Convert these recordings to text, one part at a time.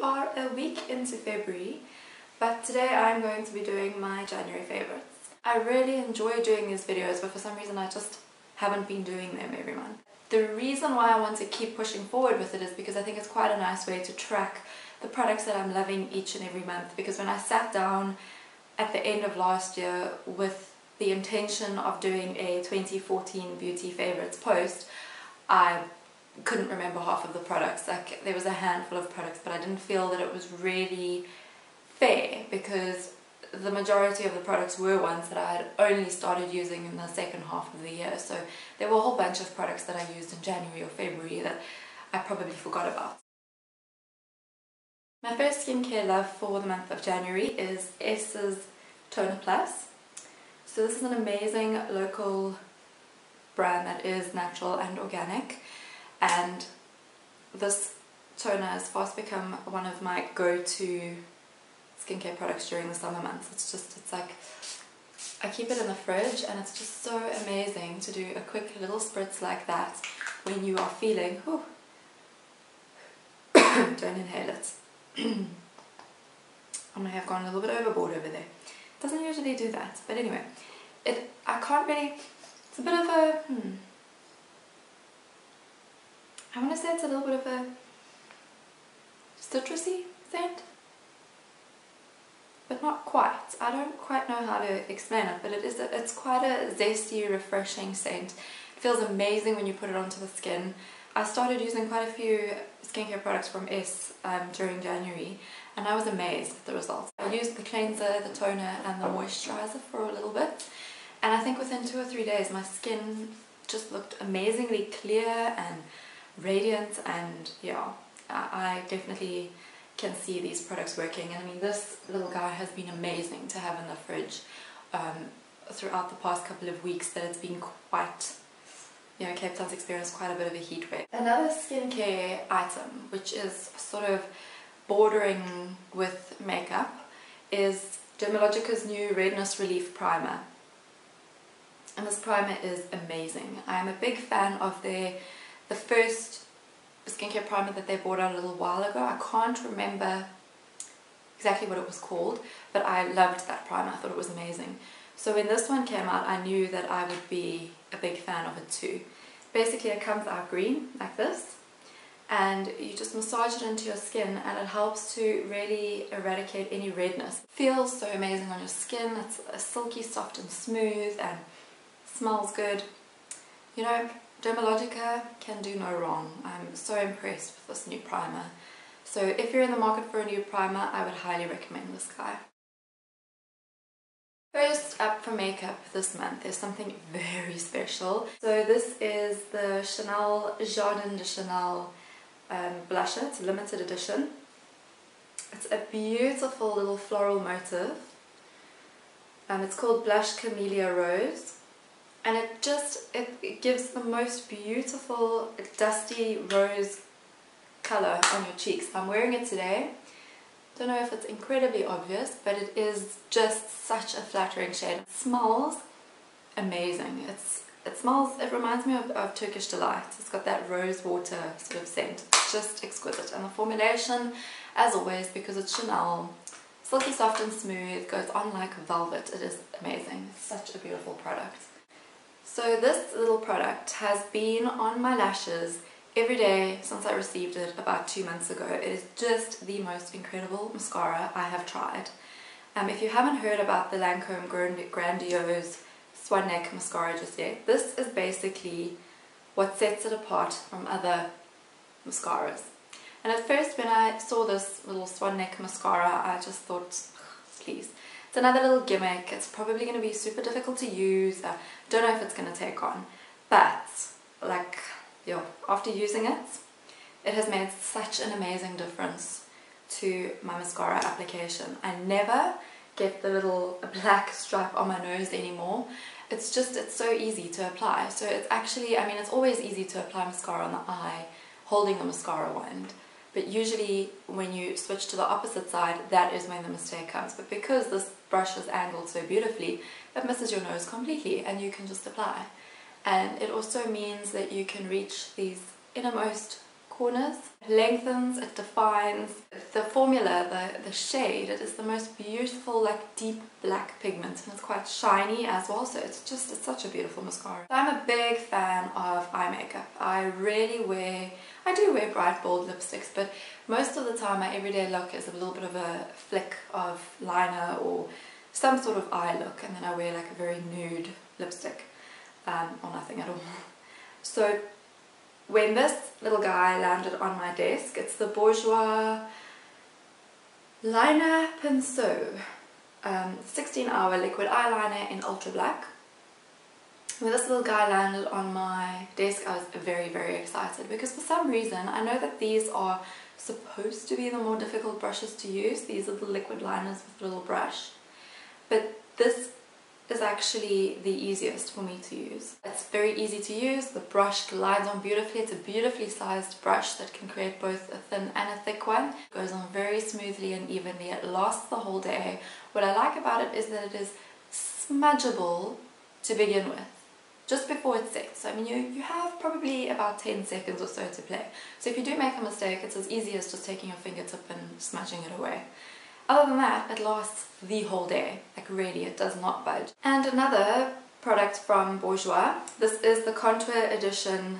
are a week into February, but today I'm going to be doing my January favorites. I really enjoy doing these videos, but for some reason I just haven't been doing them every month. The reason why I want to keep pushing forward with it is because I think it's quite a nice way to track the products that I'm loving each and every month, because when I sat down at the end of last year with the intention of doing a 2014 beauty favorites post, I couldn't remember half of the products. Like, there was a handful of products, but I didn't feel that it was really fair because the majority of the products were ones that I had only started using in the second half of the year. So there were a whole bunch of products that I used in January or February that I probably forgot about. My first skincare love for the month of January is Esse's Toner Plus. So this is an amazing local brand that is natural and organic, and this toner has fast become one of my go-to skincare products during the summer months. It's like, I keep it in the fridge and it's just so amazing to do a quick little spritz like that when you are feeling, don't inhale it. I may have gone a little bit overboard over there. It doesn't usually do that, but anyway, I can't really, it's a bit of a, I want to say it's a little bit of a citrusy scent, but not quite. I don't quite know how to explain it, but it's quite a zesty, refreshing scent. It feels amazing when you put it onto the skin. I started using quite a few skincare products from Esse during January, and I was amazed at the results. I used the cleanser, the toner and the moisturizer for a little bit, and I think within 2 or 3 days my skin just looked amazingly clear and radiant, and yeah, I definitely can see these products working. And I mean, this little guy has been amazing to have in the fridge throughout the past couple of weeks that it's been quite, you know, Cape Town's experienced quite a bit of a heat wave. Another skincare item, which is sort of bordering with makeup, is Dermalogica's new Redness Relief Primer. And this primer is amazing. I am a big fan of the first skincare primer that they brought out a little while ago. I can't remember exactly what it was called, but I loved that primer. I thought it was amazing. So when this one came out, I knew that I would be a big fan of it too. Basically, it comes out green like this, and you just massage it into your skin and it helps to really eradicate any redness. It feels so amazing on your skin. It's silky, soft and smooth and smells good. You know, Dermalogica can do no wrong. I'm so impressed with this new primer. So if you're in the market for a new primer, I would highly recommend this guy. First up for makeup this month, there's something very special. So this is the Jardin de Chanel blusher. It's a limited edition. It's a beautiful little floral motif. It's called Blush Camélia Rose. And it gives the most beautiful dusty rose colour on your cheeks. I'm wearing it today. Don't know if it's incredibly obvious, but it is just such a flattering shade. It smells amazing. It reminds me of Turkish Delight. It's got that rose water sort of scent. It's just exquisite. And the formulation, as always, because it's Chanel, silky soft and smooth, goes on like velvet. It is amazing. It's such a beautiful product. So this little product has been on my lashes every day since I received it about 2 months ago. It is just the most incredible mascara I have tried. If you haven't heard about the Lancôme Grandiose Swan Neck Mascara just yet, this is basically what sets it apart from other mascaras. And at first when I saw this little Swan Neck Mascara, I just thought, please. It's another little gimmick. It's probably going to be super difficult to use. I don't know if it's going to take on, but like, yeah, after using it, it has made such an amazing difference to my mascara application. I never get the little black stripe on my nose anymore. It's so easy to apply. So it's actually, I mean, it's always easy to apply mascara on the eye holding the mascara wand. But usually when you switch to the opposite side, that is when the mistake comes. But because this brush is angled so beautifully, it misses your nose completely and you can just apply. And it also means that you can reach these innermost corners. It lengthens, it defines. The formula, the shade, it is the most beautiful, like deep black pigment, and it's quite shiny as well, so it's such a beautiful mascara. So I'm a big fan of eye makeup. I do wear bright bold lipsticks, but most of the time my everyday look is a little bit of a flick of liner or some sort of eye look, and then I wear like a very nude lipstick or nothing at all. So when this little guy landed on my desk, it's the Bourjois Liner Pinceau 16-hour liquid eyeliner in ultra black. When this little guy landed on my desk, I was very, very excited because for some reason, I know that these are supposed to be the more difficult brushes to use. These are the liquid liners with a little brush. But this is actually the easiest for me to use. It's very easy to use. The brush glides on beautifully. It's a beautifully sized brush that can create both a thin and a thick one. It goes on very smoothly and evenly. It lasts the whole day. What I like about it is that it is smudgeable to begin with, just before it sets. So I mean, you have probably about 10 seconds or so to play. So if you do make a mistake, it's as easy as just taking your fingertip and smudging it away. Other than that, it lasts the whole day. Like really, it does not budge. And another product from Bourjois. This is the Contour Edition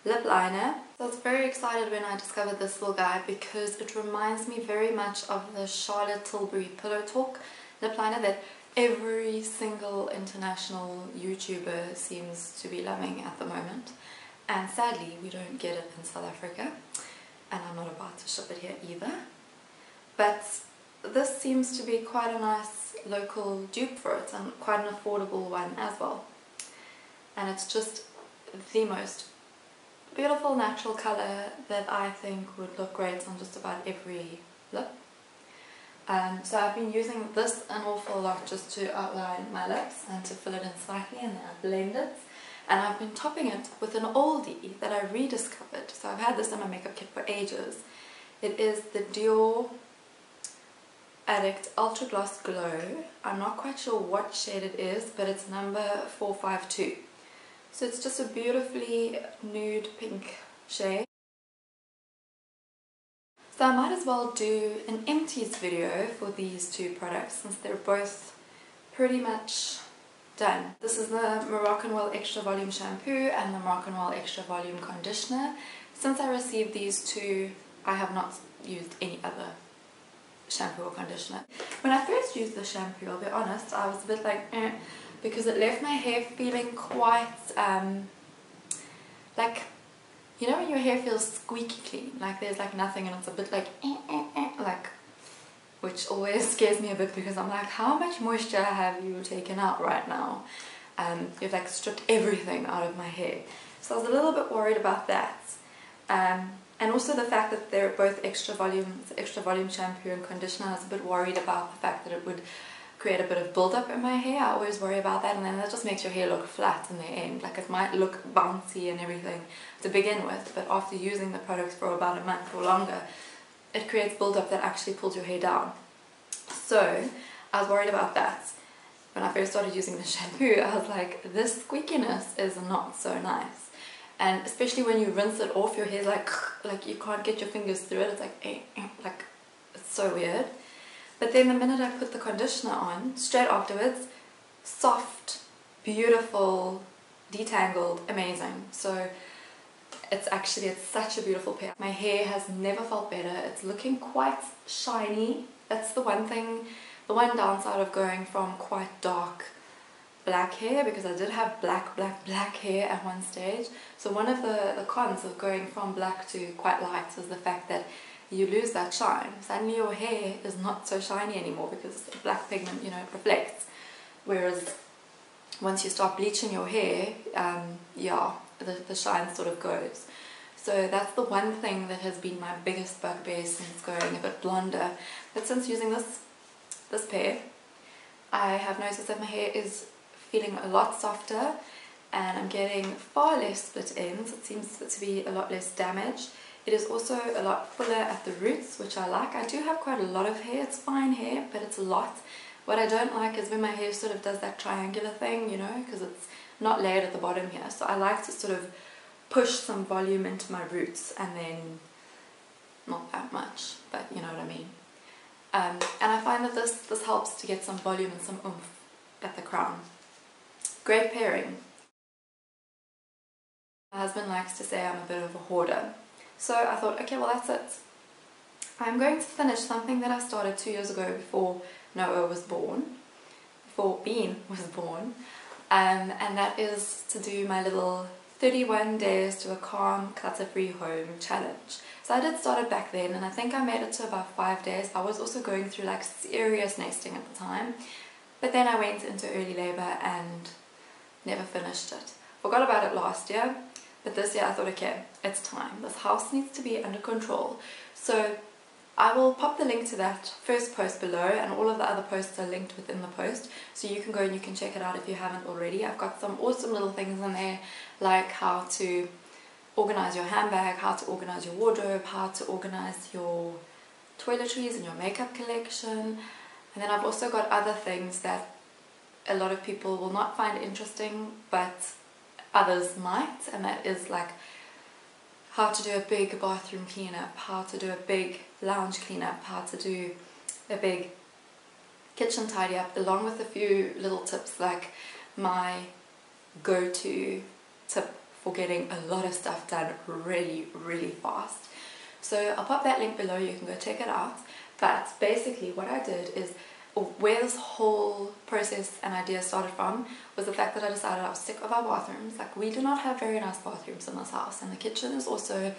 lip liner. So I was very excited when I discovered this little guy because it reminds me very much of the Charlotte Tilbury Pillow Talk lip liner that every single international YouTuber seems to be loving at the moment. And sadly, we don't get it in South Africa. And I'm not about to ship it here either. But this seems to be quite a nice local dupe for it, and quite an affordable one as well. And it's just the most beautiful natural colour that I think would look great on just about every lip. So I've been using this an awful lot just to outline my lips and to fill it in slightly, and then I blend it. And I've been topping it with an oldie that I rediscovered. So I've had this in my makeup kit for ages. It is the Dior Addict Ultra Gloss Glow. I'm not quite sure what shade it is, but it's number 452. So it's just a beautifully nude pink shade. So I might as well do an empties video for these two products since they're both pretty much done. This is the MoroccanOil Extra Volume Shampoo and the MoroccanOil Extra Volume Conditioner. Since I received these two, I have not used any other shampoo or conditioner. When I first used the shampoo, I'll be honest, I was a bit like because it left my hair feeling quite like, you know when your hair feels squeaky clean, like there's like nothing and it's a bit like like, which always scares me a bit because I'm like, how much moisture have you taken out right now? You've like stripped everything out of my hair. So I was a little bit worried about that. And also the fact that they're both extra volume shampoo and conditioner. I was a bit worried about the fact that it would create a bit of build-up in my hair. I always worry about that, and then that just makes your hair look flat in the end. Like it might look bouncy and everything to begin with, but after using the products for about a month or longer, it creates build-up that actually pulls your hair down. So I was worried about that. When I first started using the shampoo, I was like, this squeakiness is not so nice. And especially when you rinse it off, your hair's like you can't get your fingers through it. It's like it's so weird. But then the minute I put the conditioner on, straight afterwards, soft, beautiful, detangled, amazing. So it's such a beautiful pair. My hair has never felt better. It's looking quite shiny. That's the one thing, the one downside of going from quite dark black hair, because I did have black hair at one stage. So one of the cons of going from black to quite light is the fact that you lose that shine. Suddenly your hair is not so shiny anymore because black pigment, you know, it reflects. Whereas once you start bleaching your hair, yeah, the shine sort of goes. So that's the one thing that has been my biggest bugbear since going a bit blonder. But since using this pair, I have noticed that my hair is feeling a lot softer and I'm getting far less split ends. It seems to be a lot less damage. It is also a lot fuller at the roots, which I like. I do have quite a lot of hair. It's fine hair, but it's a lot. What I don't like is when my hair sort of does that triangular thing, you know, because it's not layered at the bottom here. So I like to sort of push some volume into my roots, and then not that much, but you know what I mean. And I find that this helps to get some volume and some oomph at the crown. Great pairing. My husband likes to say I'm a bit of a hoarder. So I thought, okay, well that's it. I'm going to finish something that I started 2 years ago before Noah was born, before Bean was born, and that is to do my little 31 days to a calm, clutter-free home challenge. So I did start it back then, and I think I made it to about 5 days. I was also going through like serious nesting at the time, but then I went into early labor and never finished it. Forgot about it last year, but this year I thought, okay, it's time. This house needs to be under control. So I will pop the link to that first post below, and all of the other posts are linked within the post, so you can go and you can check it out if you haven't already. I've got some awesome little things in there, like how to organize your handbag, how to organize your wardrobe, how to organize your toiletries and your makeup collection. And then I've also got other things that a lot of people will not find interesting, but others might, and that is like how to do a big bathroom cleanup, how to do a big lounge cleanup, how to do a big kitchen tidy up, along with a few little tips like my go-to tip for getting a lot of stuff done really, really fast. So I'll pop that link below, you can go check it out. But basically what I did is, where this whole process and idea started from was the fact that I decided I was sick of our bathrooms. Like, we do not have very nice bathrooms in this house, and the kitchen is also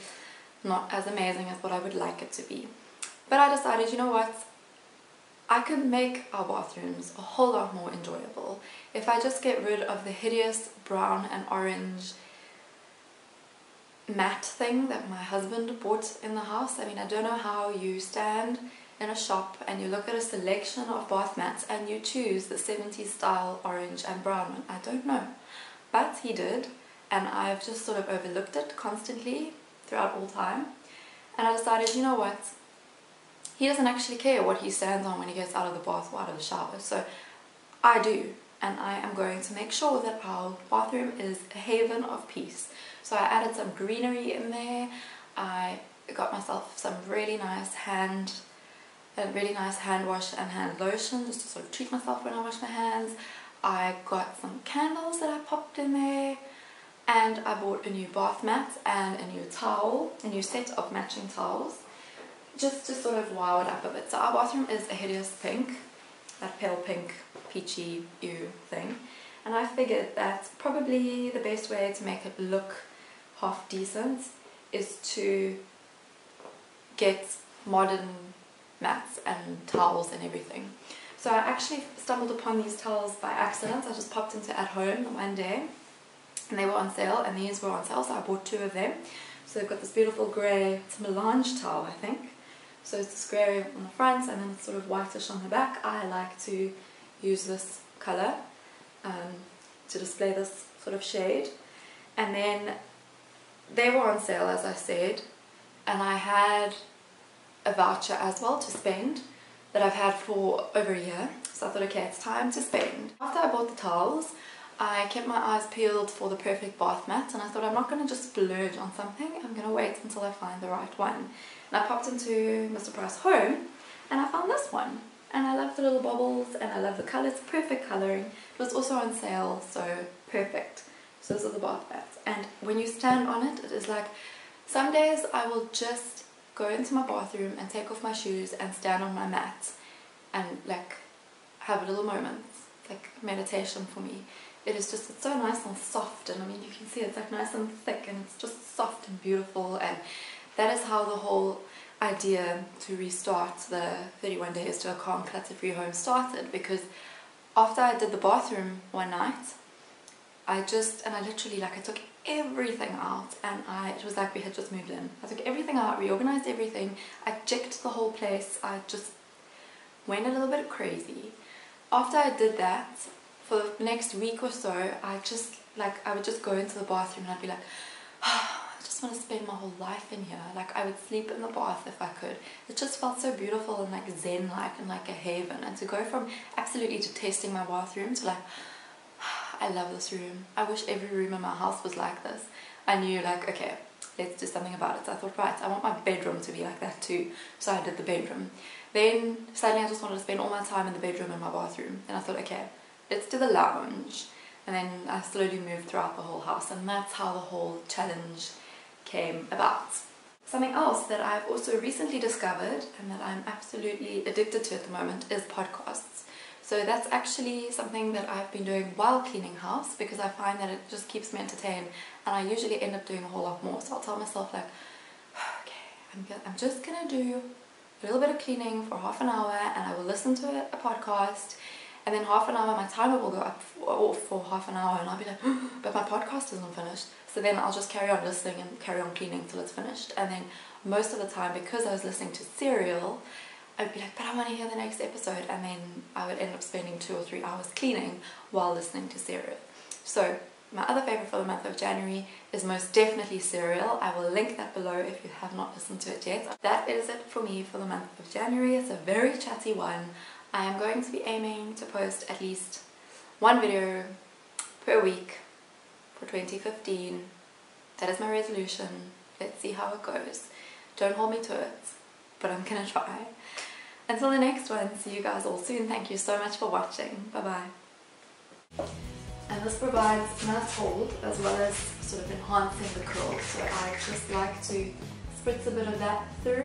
not as amazing as what I would like it to be. But I decided, you know what, I could make our bathrooms a whole lot more enjoyable if I just get rid of the hideous brown and orange matte thing that my husband bought in the house. I mean, I don't know how you stand in a shop and you look at a selection of bath mats and you choose the 70s style orange and brown one. I don't know, but he did, and I've just sort of overlooked it constantly throughout all time. And I decided, you know what, he doesn't actually care what he stands on when he gets out of the bath or out of the shower, so I do, and I am going to make sure that our bathroom is a haven of peace. So I added some greenery in there. I got myself some really nice hand wash and hand lotion just to sort of treat myself when I wash my hands. I got some candles that I popped in there, and I bought a new bath mat and a new towel, a new set of matching towels, just to sort of wow it up a bit. So our bathroom is a hideous pink, that pale pink, peachy, ew thing, and I figured that probably the best way to make it look half decent is to get modern mats and towels and everything. So I actually stumbled upon these towels by accident. I just popped into At Home one day and they were on sale, and these were on sale, so I bought 2 of them. So they've got this beautiful grey, it's a melange towel I think. So it's this grey on the front and then it's sort of whitish on the back. I like to use this colour to display this sort of shade. And then they were on sale, as I said, and I had a voucher as well to spend that I've had for over a year. So I thought, okay, it's time to spend. After I bought the towels, I kept my eyes peeled for the perfect bath mat, and I thought, I'm not going to just splurge on something, I'm going to wait until I find the right one. And I popped into Mr. Price Home and I found this one, and I love the little bubbles and I love the colour. It's perfect colouring. It was also on sale, so perfect. So those are the bath mats, and when you stand on it, it is like, some days I will just go into my bathroom and take off my shoes and stand on my mat and like have a little moment. It's like meditation for me. It's so nice and soft, and I mean, you can see it's like nice and thick, and it's just soft and beautiful. And that is how the whole idea to restart the 31 days to a calm, clutter-free home started, because after I did the bathroom one night, I literally, like, I took everything out, and it was like we had just moved in. I took everything out, reorganized everything, I checked the whole place, I just went a little bit crazy. After I did that, for the next week or so, I would just go into the bathroom and I'd be like, oh, I just want to spend my whole life in here. Like, I would sleep in the bath if I could. It just felt so beautiful and like zen-like and like a haven. And to go from absolutely detesting my bathroom to like, I love this room. I wish every room in my house was like this. I knew like, okay, let's do something about it. So I thought, right, I want my bedroom to be like that too. So I did the bedroom. Then suddenly I just wanted to spend all my time in the bedroom and my bathroom. And I thought, okay, let's do the lounge. And then I slowly moved throughout the whole house, and that's how the whole challenge came about. Something else that I've also recently discovered and that I'm absolutely addicted to at the moment is podcasts. So that's actually something that I've been doing while cleaning house, because I find that it just keeps me entertained, and I usually end up doing a whole lot more. So I'll tell myself like, okay, I'm just gonna do a little bit of cleaning for half an hour, and I will listen to a podcast, and then half an hour my timer will go up for half an hour, and I'll be like, but my podcast isn't finished. So then I'll just carry on listening and carry on cleaning till it's finished. And then most of the time, because I was listening to serial, I'd be like, but I want to hear the next episode, and then I would end up spending 2 or 3 hours cleaning while listening to serial. So my other favorite for the month of January is most definitely Serial. I will link that below if you have not listened to it yet. That is it for me for the month of January. It's a very chatty one. I am going to be aiming to post at least 1 video per week for 2015. That is my resolution. Let's see how it goes. Don't hold me to it, but I'm gonna try. Until the next one, see you guys all soon. Thank you so much for watching. Bye bye. And this provides nice hold as well as sort of enhancing the curl. So I just like to spritz a bit of that through.